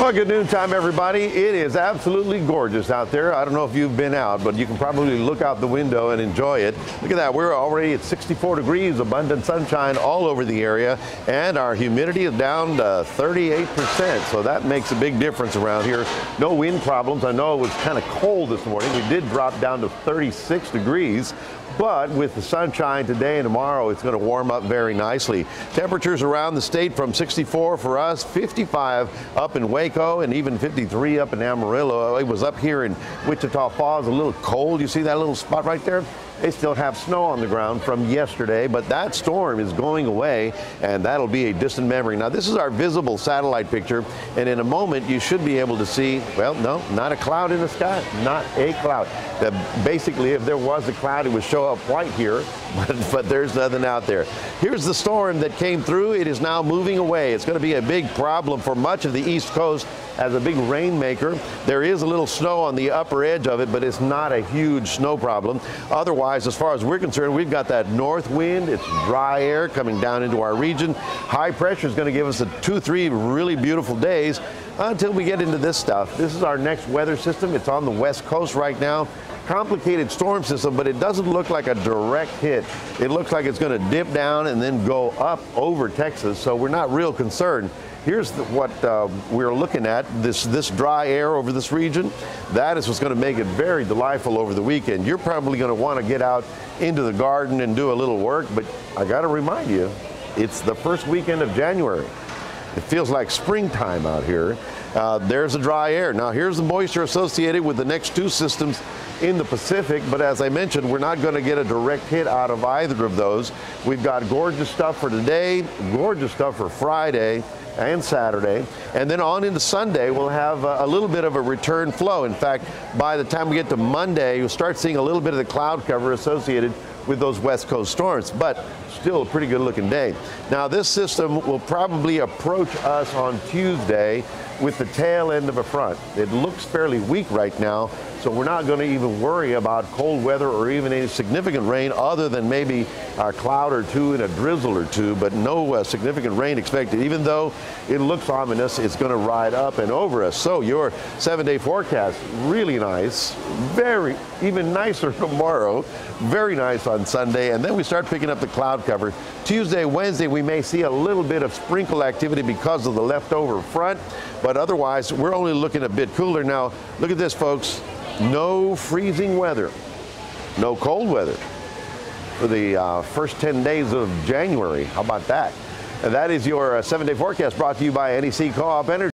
Well, good noon time, everybody. It is absolutely gorgeous out there. I don't know if you've been out, but you can probably look out the window and enjoy it. Look at that. We're already at 64 degrees, abundant sunshine all over the area, and our humidity is down to 38%. So that makes a big difference around here. No wind problems. I know it was kind of cold this morning. We did drop down to 36 degrees. But with the sunshine today and tomorrow, it's going to warm up very nicely. Temperatures around the state from 64 for us, 55 up in Waco, and even 53 up in Amarillo. It was up here in Wichita Falls, a little cold. You see that little spot right there? They still have snow on the ground from yesterday, but that storm is going away, and that'll be a distant memory. Now, this is our visible satellite picture, and in a moment, you should be able to see, well, no, not a cloud in the sky, not a cloud. Basically, if there was a cloud, it would show up white here, but there's nothing out there. Here's the storm that came through. It is now moving away. It's going to be a big problem for much of the East Coast as a big rainmaker. There is a little snow on the upper edge of it, but it's not a huge snow problem. Otherwise, as far as we're concerned, we've got that north wind. It's dry air coming down into our region. High pressure is going to give us 2-3 really beautiful days until we get into this stuff. This is our next weather system. It's on the west coast right now. Complicated storm system, but it doesn't look like a direct hit. It looks like it's going to dip down and then go up over Texas, so we're not real concerned. Here's what we're looking at, this dry air over this region. That is what's going to make it very delightful over the weekend. You're probably going to want to get out into the garden and do a little work, but I got to remind you, it's the first weekend of January. It feels like springtime out here. There's a dry air. Now, here's the moisture associated with the next two systems in the Pacific, but as I mentioned, we're not going to get a direct hit out of either of those. We've got gorgeous stuff for today, gorgeous stuff for Friday and Saturday, and then on into Sunday, we'll have a little bit of a return flow. In fact, by the time we get to Monday, you'll start seeing a little bit of the cloud cover associated with those West Coast storms, but still a pretty good looking day. Now, this system will probably approach us on Tuesday with the tail end of a front. It looks fairly weak right now, so we're not going to even worry about cold weather or even any significant rain other than maybe a cloud or two and a drizzle or two, but no significant rain expected. Even though it looks ominous, it's going to ride up and over us. So your 7-day forecast, really nice, even nicer tomorrow, very nice on Sunday, and then we start picking up the cloud cover. Tuesday, Wednesday, we may see a little bit of sprinkle activity because of the leftover front, but otherwise, we're only looking a bit cooler. Now, look at this, folks. No freezing weather, no cold weather for the first 10 days of January. How about that? And that is your 7-day forecast brought to you by NEC Co-op Energy.